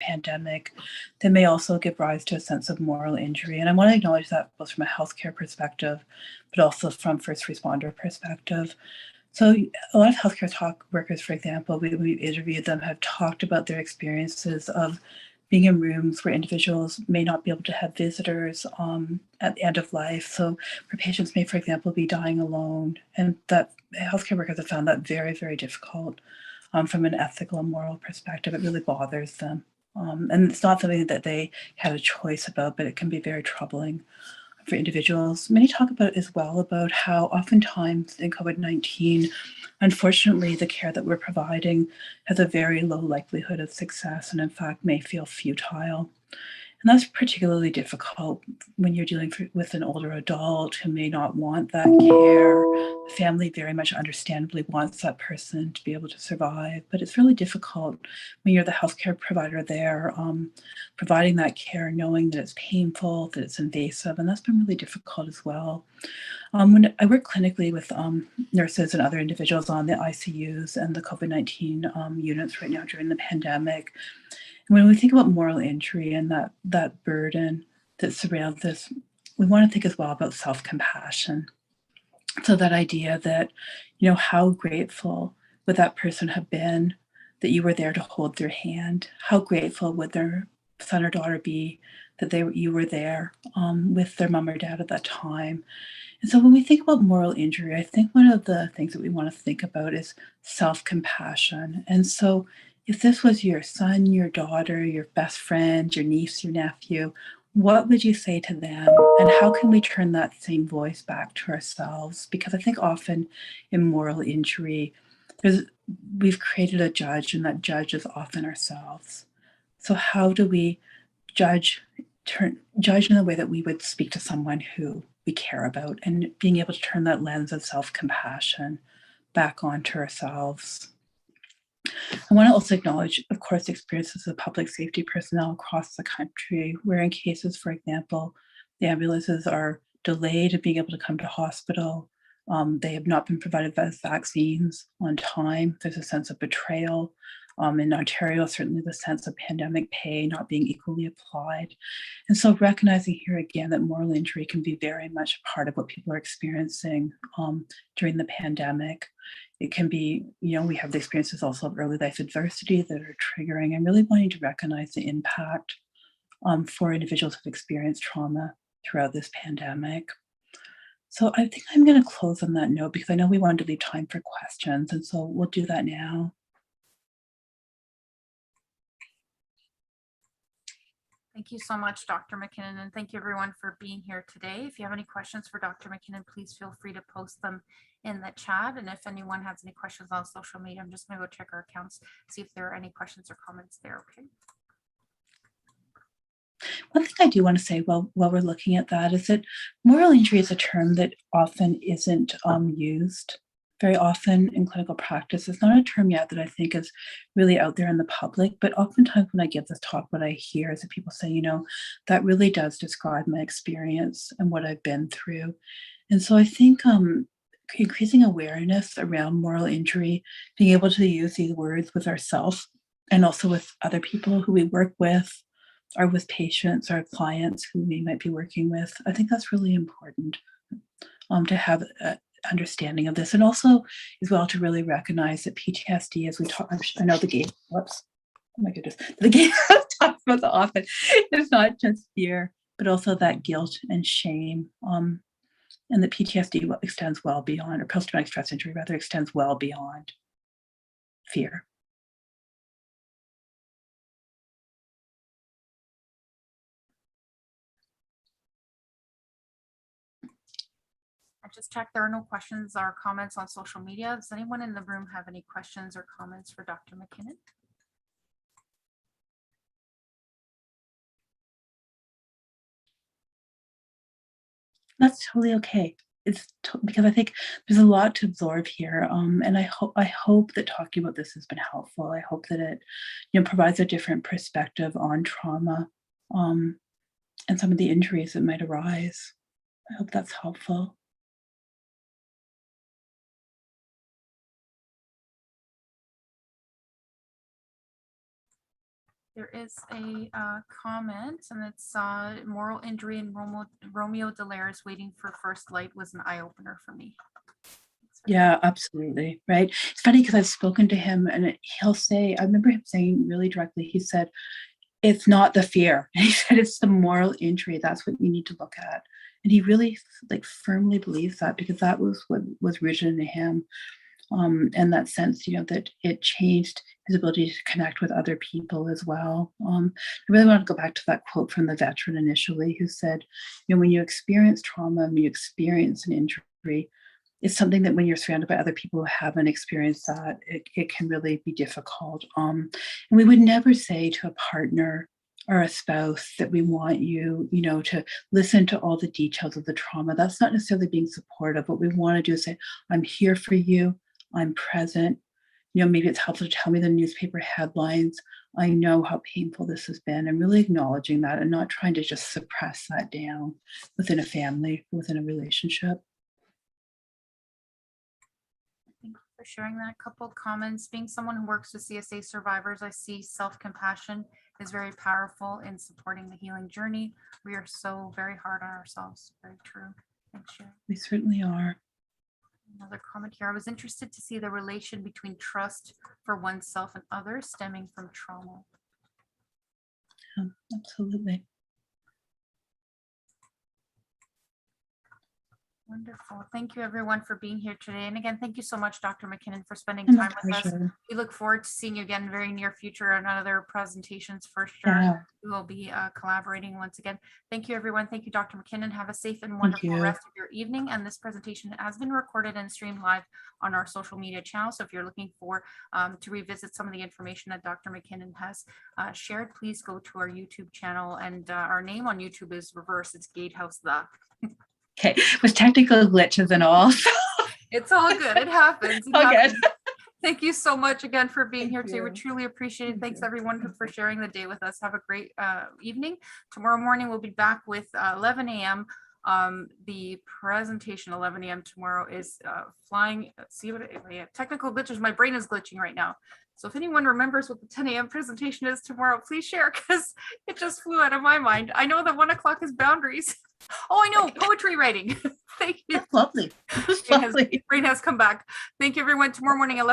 pandemic that may also give rise to a sense of moral injury. And I want to acknowledge that both from a healthcare perspective, but also from first responder perspective. So a lot of healthcare workers, for example, we've interviewed them, have talked about their experiences of being in rooms where individuals may not be able to have visitors at the end of life. So where patients may, for example, be dying alone, and that healthcare workers have found that very, very difficult from an ethical and moral perspective. It really bothers them. And it's not something that they had a choice about, but it can be very troubling for individuals. Many talk about as well about how oftentimes in COVID-19, unfortunately, the care that we're providing has a very low likelihood of success and in fact may feel futile. And that's particularly difficult when you're dealing with an older adult who may not want that care. The family very much understandably wants that person to be able to survive, but it's really difficult when you're the healthcare provider there, providing that care, knowing that it's painful, that it's invasive, and that's been really difficult as well. When I work clinically with nurses and other individuals on the ICUs and the COVID-19 units right now during the pandemic, when we think about moral injury and that burden that surrounds this, we want to think as well about self-compassion. So that idea that, how grateful would that person have been that you were there to hold their hand? How grateful would their son or daughter be that you were there with their mom or dad at that time? And so when we think about moral injury, I think one of the things that we want to think about is self-compassion. And so if this was your son, your daughter, your best friend, your niece, your nephew, what would you say to them? And how can we turn that same voice back to ourselves? Because I think often in moral injury, we've created a judge, and that judge is often ourselves. So how do we judge in the way that we would speak to someone who we care about, and being able to turn that lens of self-compassion back onto ourselves? I want to also acknowledge, of course, the experiences of public safety personnel across the country, where in cases, for example, the ambulances are delayed in being able to come to hospital. They have not been provided vaccines on time. There's a sense of betrayal. In Ontario, certainly the sense of pandemic pay not being equally applied. And so recognizing here again that moral injury can be very much a part of what people are experiencing during the pandemic. It can be, we have the experiences also of early life adversity that are triggering, and really wanting to recognize the impact for individuals who've experienced trauma throughout this pandemic. So I think I'm going to close on that note because I know we wanted to leave time for questions, and so we'll do that now. Thank you so much, Dr. McKinnon, and thank you everyone for being here today. If you have any questions for Dr. McKinnon, please feel free to post them in the chat. And if anyone has any questions on social media, I'm just going to go check our accounts, see if there are any questions or comments there. Okay. One thing I do want to say while we're looking at that is that moral injury is a term that often isn't used very often in clinical practice. It's not a term yet that I think is really out there in the public, but oftentimes when I give this talk, what I hear is that people say, that really does describe my experience and what I've been through. And so I think increasing awareness around moral injury, being able to use these words with ourselves and also with other people who we work with, or with patients or clients who we might be working with, I think that's really important to have understanding of this, and also as well to really recognize that PTSD, as we talk, I know the game, whoops, oh my goodness, the game I've talked about so often, it's not just fear, but also that guilt and shame, and that PTSD extends well beyond, or post-traumatic stress injury rather, extends well beyond fear. I just checked, there are no questions or comments on social media. Does anyone in the room have any questions or comments for Dr. McKinnon? That's totally okay. It's because I think there's a lot to absorb here, and I hope that talking about this has been helpful. I hope that it, provides a different perspective on trauma, and some of the injuries that might arise. I hope that's helpful. There is a comment, and it's moral injury in Romeo Dallaire is waiting for first light was an eye opener for me. Yeah, absolutely. Right. It's funny because I've spoken to him and he'll say, I remember him saying really directly, he said, it's not the fear. And he said, it's the moral injury. That's what you need to look at. And he really like firmly believes that because that was what was rooted in him. And that sense, that it changed his ability to connect with other people as well. I really want to go back to that quote from the veteran initially who said, when you experience trauma, when you experience an injury, it's something that when you're surrounded by other people who haven't experienced that, it can really be difficult. And we would never say to a partner or a spouse that we want you, to listen to all the details of the trauma. That's not necessarily being supportive. What we want to do is say, I'm here for you. I'm present. Maybe it's helpful to tell me the newspaper headlines. I know how painful this has been. I'm really acknowledging that and not trying to just suppress that down within a family, within a relationship. Thank you for sharing that. A couple of comments. Being someone who works with CSA survivors, I see self-compassion is very powerful in supporting the healing journey. We are so very hard on ourselves. Very true. Thanks, Sharon. We certainly are. Another comment here. I was interested to see the relation between trust for oneself and others stemming from trauma. Yeah, absolutely. Wonderful. Thank you everyone for being here today. And again, thank you so much, Dr. McKinnon, for spending time with us. We look forward to seeing you again in the very near future on other presentations for sure. Yeah. We will be collaborating once again. Thank you, everyone. Thank you, Dr. McKinnon. Have a safe and wonderful rest of your evening. And this presentation has been recorded and streamed live on our social media channel. So if you're looking for to revisit some of the information that Dr. McKinnon has shared, please go to our YouTube channel. And our name on YouTube is reverse. It's Gatehouse the. Okay, with technical glitches and all. It's all good. It happens. Good. Thank you so much again for being here today. We truly appreciate it. Thanks everyone for sharing the day with us. Have a great evening. Tomorrow morning we'll be back with 11 a.m. The presentation 11 a.m. tomorrow is flying. See what technical glitches. My brain is glitching right now. So if anyone remembers what the 10 a.m. presentation is tomorrow, please share because it just flew out of my mind. I know that 1 o'clock is boundaries. Oh, I know, poetry writing. Thank you. That's lovely. Brain has come back. Thank you, everyone. Tomorrow morning, 11.